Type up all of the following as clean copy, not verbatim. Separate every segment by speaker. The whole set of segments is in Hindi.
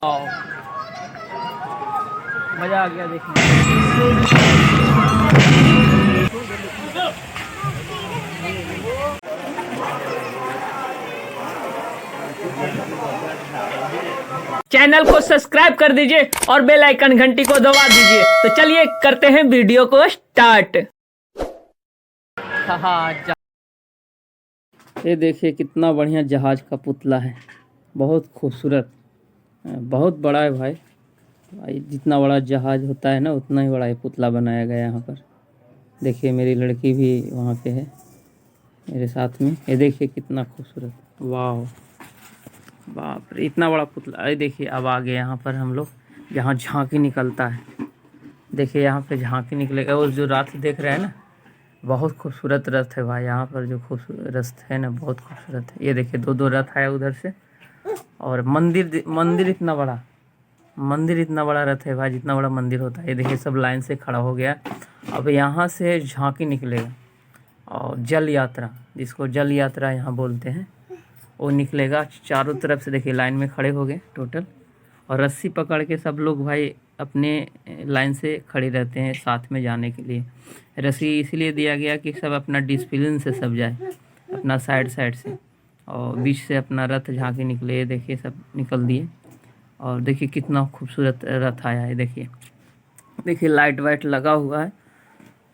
Speaker 1: आओ, मजा आ गया देखने। चैनल को सब्सक्राइब कर दीजिए और बेल आइकन घंटी को दबा दीजिए। तो चलिए करते हैं वीडियो को स्टार्ट। ये देखिए कितना बढ़िया जहाज का पुतला है, बहुत खूबसूरत, बहुत बड़ा है भाई। भाई जितना बड़ा जहाज होता है ना उतना ही बड़ा ये पुतला बनाया गया यहाँ पर। देखिए मेरी लड़की भी वहाँ पे है मेरे साथ में। ये देखिए कितना खूबसूरत, वाह बाप रे, इतना बड़ा पुतला। अरे देखिए अब आ गए यहाँ पर हम लोग, जहाँ झांकी निकलता है। देखिए यहाँ पे झांकी निकलेगा। वो जो रथ देख रहे हैं ना, बहुत खूबसूरत रथ है भाई। यहाँ पर जो खूबसूरत रथ है ना, बहुत खूबसूरत है। ये देखिए दो दो रथ आया उधर से। और मंदिर इतना बड़ा रथ है भाई, जितना बड़ा मंदिर होता है। ये देखिए सब लाइन से खड़ा हो गया। अब यहाँ से झांकी निकलेगा और जल यात्रा, जिसको जल यात्रा यहाँ बोलते हैं, वो निकलेगा। चारों तरफ से देखिए लाइन में खड़े हो गए टोटल, और रस्सी पकड़ के सब लोग भाई अपने लाइन से खड़े रहते हैं साथ में जाने के लिए। रस्सी इसीलिए दिया गया कि सब अपना डिसिप्लिन से सब जाए, अपना साइड से, और बीच से अपना रथ झांकी निकले। ये देखिए सब निकल दिए। और देखिए कितना खूबसूरत रथ आया है। देखिए लाइट वाइट लगा हुआ है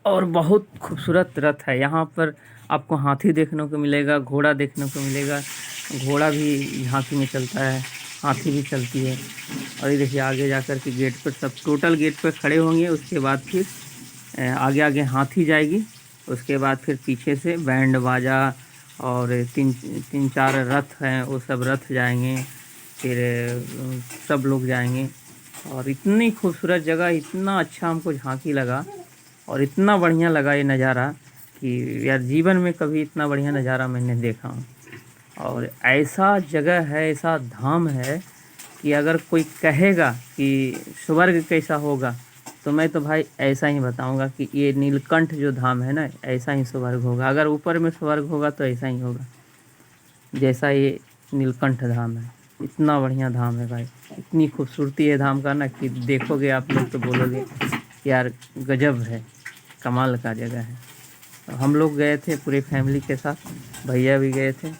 Speaker 1: और बहुत खूबसूरत रथ है। यहाँ पर आपको हाथी देखने को मिलेगा, घोड़ा देखने को मिलेगा। घोड़ा भी झांकी में चलता है, हाथी भी चलती है। और ये देखिए आगे जाकर के गेट पर सब टोटल गेट पर खड़े होंगे। उसके बाद फिर आगे आगे हाथी जाएगी। उसके बाद फिर पीछे से बैंड बाजा और तीन चार रथ हैं, वो सब रथ जाएंगे। फिर सब लोग जाएंगे। और इतनी खूबसूरत जगह, इतना अच्छा हमको झांकी लगा और इतना बढ़िया लगा ये नज़ारा कि यार जीवन में कभी इतना बढ़िया नज़ारा मैंने देखा हूँ। और ऐसा जगह है, ऐसा धाम है कि अगर कोई कहेगा कि स्वर्ग कैसा होगा, तो मैं तो भाई ऐसा ही बताऊंगा कि ये नीलकंठ जो धाम है ना, ऐसा ही स्वर्ग होगा। अगर ऊपर में स्वर्ग होगा तो ऐसा ही होगा जैसा ये नीलकंठ धाम है। इतना बढ़िया धाम है भाई, इतनी खूबसूरती है धाम का ना कि देखोगे आप लोग तो बोलोगे यार गजब है, कमाल का जगह है। तो हम लोग गए थे पूरी फैमिली के साथ, भैया भी गए थे,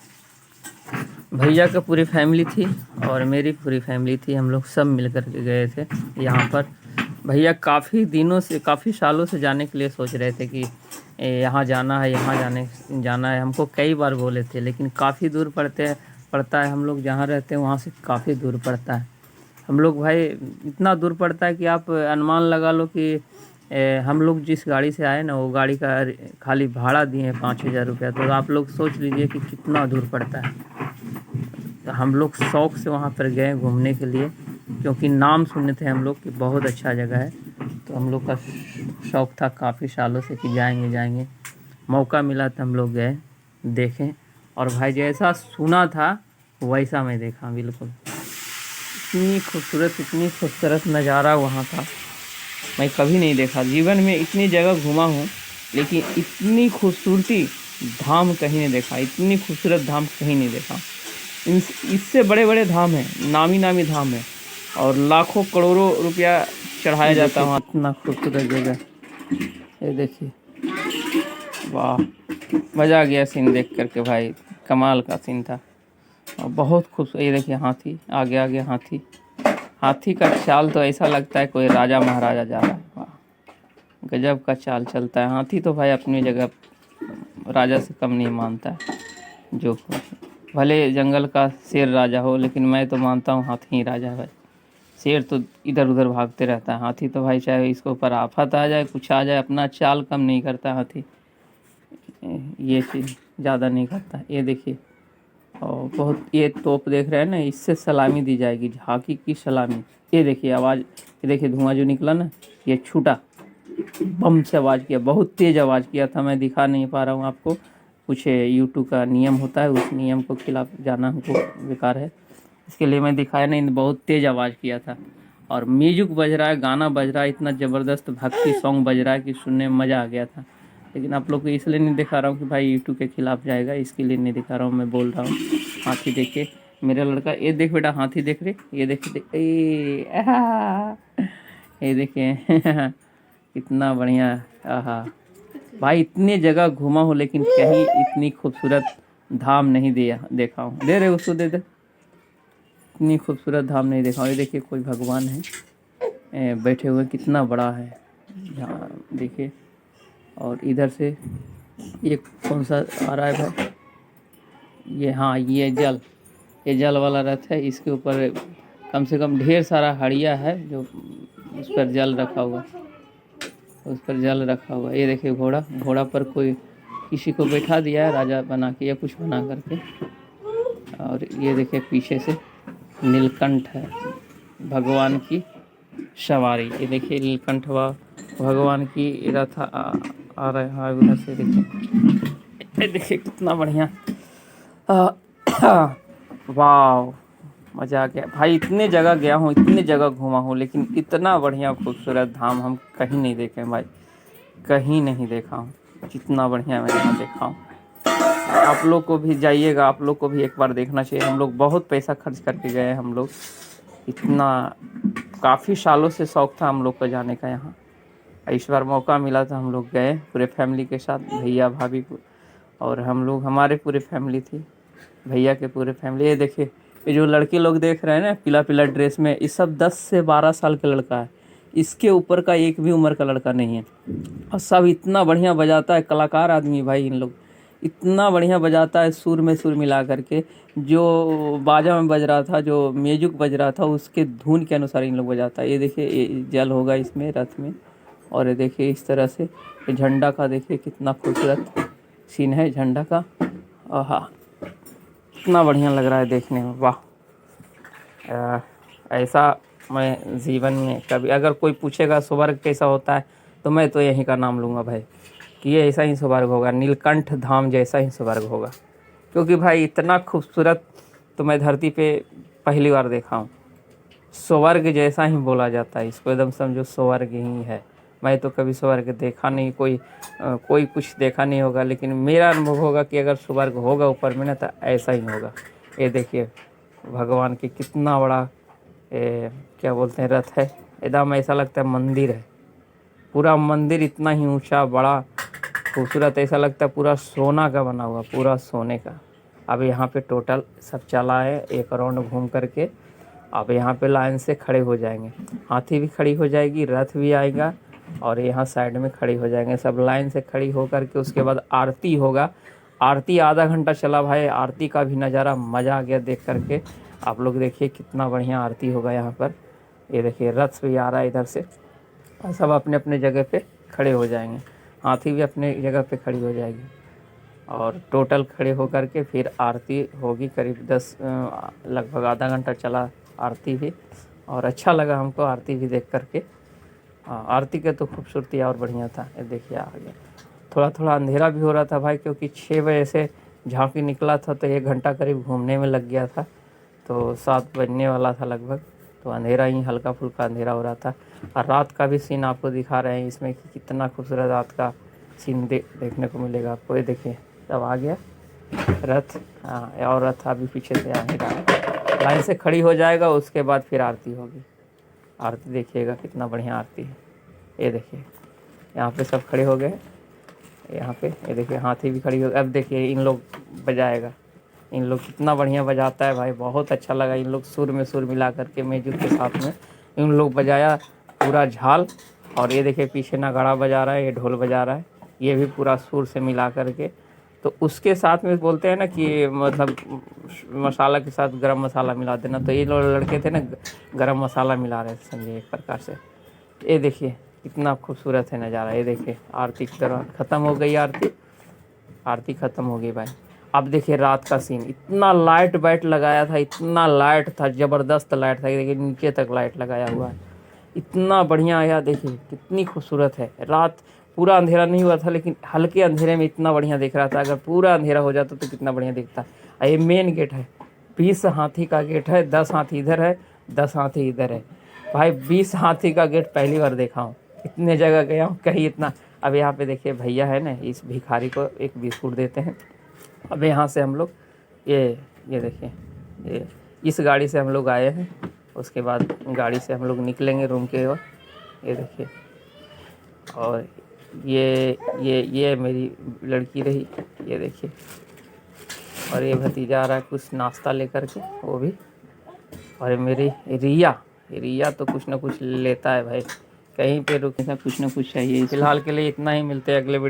Speaker 1: भैया का पूरी फैमिली थी और मेरी पूरी फैमिली थी। हम लोग सब मिल कर के गए थे यहाँ पर। भैया काफ़ी दिनों से, काफ़ी सालों से जाने के लिए सोच रहे थे कि यहाँ जाना है, यहाँ जाना है। हमको कई बार बोले थे, लेकिन काफ़ी दूर पड़ता है। हम लोग जहाँ रहते हैं वहाँ से काफ़ी दूर पड़ता है। हम लोग भाई इतना दूर पड़ता है कि आप अनुमान लगा लो कि हम लोग जिस गाड़ी से आए ना, वो गाड़ी का खाली भाड़ा दिए 5,000 रुपया। तो आप लोग सोच लीजिए कि कितना दूर पड़ता है। तो हम लोग शौक़ से वहाँ पर गए घूमने के लिए, क्योंकि नाम सुने थे हम लोग कि बहुत अच्छा जगह है। तो हम लोग का शौक़ था काफ़ी सालों से कि जाएंगे। मौका मिला तो हम लोग गए, देखें। और भाई जैसा सुना था वैसा मैं देखा, बिल्कुल इतनी खूबसूरत नज़ारा वहाँ का मैं कभी नहीं देखा। जीवन में इतनी जगह घूमा हूँ, लेकिन इतनी खूबसूरती धाम कहीं नहीं देखा, इतनी खूबसूरत धाम कहीं नहीं देखा। इससे बड़े बड़े धाम हैं, नामी धाम है, और लाखों करोड़ों रुपया चढ़ाया जाता है वहाँ। इतना खूबसूरत जगह, ये देखिए, वाह मज़ा आ गया सीन देख करके भाई, कमाल का सीन था और बहुत खूबसूरत। ये देखिए हाथी, आगे हाथी का चाल तो ऐसा लगता है कोई राजा महाराजा जा रहा है। वाह गजब का चाल चलता है हाथी तो भाई, अपनी जगह राजा से कम नहीं मानता है। जो भले जंगल का शेर राजा हो, लेकिन मैं तो मानता हूँ हाथी ही राजा है भाई। शेर तो इधर उधर भागते रहता है, हाथी तो भाई चाहे इसके ऊपर आफत आ जाए, कुछ आ जाए, अपना चाल कम नहीं करता हाथी। ये चीज़ ज़्यादा नहीं करता। ये देखिए, और बहुत, ये तोप देख रहे हैं ना, इससे सलामी दी जाएगी, झांकी की सलामी। ये देखिए आवाज़, ये देखिए धुआं जो निकला ना, ये छूटा, बम से आवाज़ किया, बहुत तेज़ आवाज़ किया था। मैं दिखा नहीं पा रहा हूँ आपको, कुछ यूट्यूब का नियम होता है, उस नियम को खिलाफ जाना हमको बेकार है, इसके लिए मैं दिखाया नहीं। बहुत तेज़ आवाज़ किया था और म्यूजिक बज रहा है, गाना बज रहा है, इतना ज़बरदस्त भक्ति सॉन्ग बज रहा है कि सुनने में मज़ा आ गया था। लेकिन आप लोग को इसलिए नहीं दिखा रहा हूँ कि भाई यूट्यूब के खिलाफ जाएगा, इसके लिए नहीं दिखा रहा हूँ। मैं बोल रहा हूँ हाथी देखिए, मेरा लड़का, ये देख बेटा हाथी देख रहे, ये देख देख ये देखिए कितना बढ़िया। आहा भाई, इतनी जगह घूमा हूँ लेकिन कहीं इतनी खूबसूरत धाम नहीं दिया देखा हूँ। दे रहे उसको, दे दे। इतनी खूबसूरत धाम नहीं देखा हूँ। ये देखिए कोई भगवान है बैठे हुए, कितना बड़ा है यहाँ देखिए। और इधर से ये कौन सा आ रहा है भाई, ये हाँ ये जल वाला रथ है। इसके ऊपर कम से कम ढेर सारा हड़िया है जो उस पर जल रखा हुआ, उस पर जल रखा हुआ। ये देखिए घोड़ा पर कोई किसी को बैठा दिया है राजा बना के या कुछ बना करके। और ये देखिए पीछे से नीलकंठ है भगवान की सवारी। ये देखिए नीलकंठ भगवान की रथ आ रहा है उधर से। देखिए ये देखिए कितना बढ़िया। वाह, मज़ा आ गया भाई। इतने जगह गया हूँ, इतने जगह घूमा हूँ, लेकिन इतना बढ़िया खूबसूरत धाम हम कहीं नहीं देखे भाई, कहीं नहीं देखा हूँ जितना बढ़िया मैं यहाँ देखा हूँ। आप लोग को भी जाइएगा, आप लोग को भी एक बार देखना चाहिए। हम लोग बहुत पैसा खर्च करके गए हम लोग, इतना काफ़ी सालों से शौक़ था हम लोग को जाने का यहाँ। इस बार मौका मिला था, हम लोग गए पूरे फैमिली के साथ, भैया भाभी और हम लोग, हमारे पूरे फैमिली थी, भैया के पूरे फैमिली। ये देखिए ये जो लड़के लोग देख रहे हैं ना पीला पीला ड्रेस में, ये सब 10 से 12 साल का लड़का है। इसके ऊपर का एक भी उम्र का लड़का नहीं है। और सब इतना बढ़िया बजाता है, कलाकार आदमी भाई इन लोग, इतना बढ़िया बजाता है, सुर में सुर मिला करके। जो बाजा में बज रहा था, जो म्यूजिक बज रहा था, उसके धुन के अनुसार इन लोग बजाता है। ये देखिए ये जल होगा इसमें रथ में। और ये देखिए इस तरह से झंडा का देखिए कितना खूबसूरत सीन है झंडा का। आहा कितना बढ़िया लग रहा है देखने में, वाह। ऐसा मैं जीवन में कभी, अगर कोई पूछेगा स्वर्ग कैसा होता है, तो मैं तो यहीं का नाम लूँगा भाई कि ये ऐसा ही स्वर्ग होगा, नीलकंठ धाम जैसा ही स्वर्ग होगा। क्योंकि भाई इतना खूबसूरत तो मैं धरती पे पहली बार देखा हूँ। स्वर्ग जैसा ही बोला जाता है इसको, एकदम समझो स्वर्ग ही है। मैं तो कभी स्वर्ग देखा नहीं, कोई कुछ देखा नहीं होगा, लेकिन मेरा अनुभव होगा कि अगर स्वर्ग होगा ऊपर में ना तो ऐसा ही होगा। ये देखिए भगवान की कितना बड़ा क्या बोलते हैं रथ है, एकदम ऐसा लगता है मंदिर है। पूरा मंदिर इतना ही ऊंचा बड़ा खूबसूरत, ऐसा लगता है पूरा सोना का बना हुआ, पूरा सोने का। अब यहाँ पे टोटल सब चला है एक राउंड घूम करके। अब यहाँ पे लाइन से खड़े हो जाएंगे, हाथी भी खड़ी हो जाएगी, रथ भी आएगा और यहाँ साइड में खड़ी हो जाएंगे सब लाइन से खड़ी हो करके। उसके बाद आरती होगा। आरती आधा घंटा चला भाई, आरती का भी नज़ारा मज़ा आ गया देख करके। आप लोग देखिए कितना बढ़िया आरती होगा यहाँ पर। ये देखिए रथ भी आ रहा है इधर से, और सब अपने अपने जगह पे खड़े हो जाएंगे, हाथी भी अपने जगह पे खड़ी हो जाएगी। और टोटल खड़े होकर के फिर आरती होगी करीब 10 लगभग आधा घंटा चला आरती भी। और अच्छा लगा हमको आरती भी देख करके। आरती का तो खूबसूरती और बढ़िया था। ये देखिए आ गया, थोड़ा थोड़ा अंधेरा भी हो रहा था भाई, क्योंकि 6 बजे से झांकी निकला था तो 1 घंटा करीब घूमने में लग गया था, तो 7 बजने वाला था लगभग, तो अंधेरा ही हल्का फुल्का अंधेरा हो रहा था। और रात का भी सीन आपको दिखा रहे हैं इसमें कि कितना खूबसूरत रात का सीन देखने को मिलेगा आपको। ये देखिए तब आ गया रथ। हाँ, और रथ अभी पीछे से आएगा, लाइन से खड़ी हो जाएगा, उसके बाद फिर आरती होगी। आरती देखिएगा कितना बढ़िया आरती है। ये देखिए यहाँ पे सब खड़े हो गए, यहाँ पे ये देखिए हाथी भी खड़ी हो गई। अब देखिए इन लोग बजाएगा, इन लोग कितना बढ़िया बजाता है भाई, बहुत अच्छा लगा। इन लोग सुर में सुर मिला करके म्यूजिक के साथ में इन लोग बजाया पूरा झाल। और ये देखिए पीछे नगाड़ा बजा रहा है, ये ढोल बजा रहा है, ये भी पूरा सुर से मिला करके। तो उसके साथ में बोलते हैं ना कि मतलब मसाला के साथ गरम मसाला मिला देना, तो ये लोग लड़के थे ना गरम मसाला मिला रहे थे समझिए एक प्रकार से। ये देखिए कितना खूबसूरत है नज़ारा। ये देखिए आरती की तरह ख़त्म हो गई, आरती ख़त्म हो गई भाई। अब देखिए रात का सीन, इतना लाइट वाइट लगाया था, इतना लाइट था, ज़बरदस्त लाइट था। देखिए नीचे तक लाइट लगाया हुआ है, इतना बढ़िया आया। देखिए कितनी खूबसूरत है। रात पूरा अंधेरा नहीं हुआ था, लेकिन हल्के अंधेरे में इतना बढ़िया दिख रहा था। अगर पूरा अंधेरा हो जाता तो कितना बढ़िया दिखता। ये मेन गेट है, 20 हाथी का गेट है, 10 हाथी इधर है, 10 हाथी इधर है। भाई 20 हाथी का गेट पहली बार देखा हूँ, इतने जगह गया हूँ कहीं इतना। अब यहाँ पे देखिए भैया है ना, इस भिखारी को एक बिस्कुट देते हैं। अब यहाँ से हम लोग ये देखिए इस गाड़ी से हम लोग आए हैं, उसके बाद गाड़ी से हम लोग निकलेंगे रूम के ओर। ये देखिए, और ये मेरी लड़की रही, ये देखिए। और ये भतीजा आ रहा है कुछ नाश्ता लेकर के, वो भी। और ये मेरी रिया तो कुछ ना कुछ लेता है भाई, कहीं पे रुकना कुछ ना कुछ चाहिए। फिलहाल के लिए इतना ही, मिलते हैं अगले वीडियो।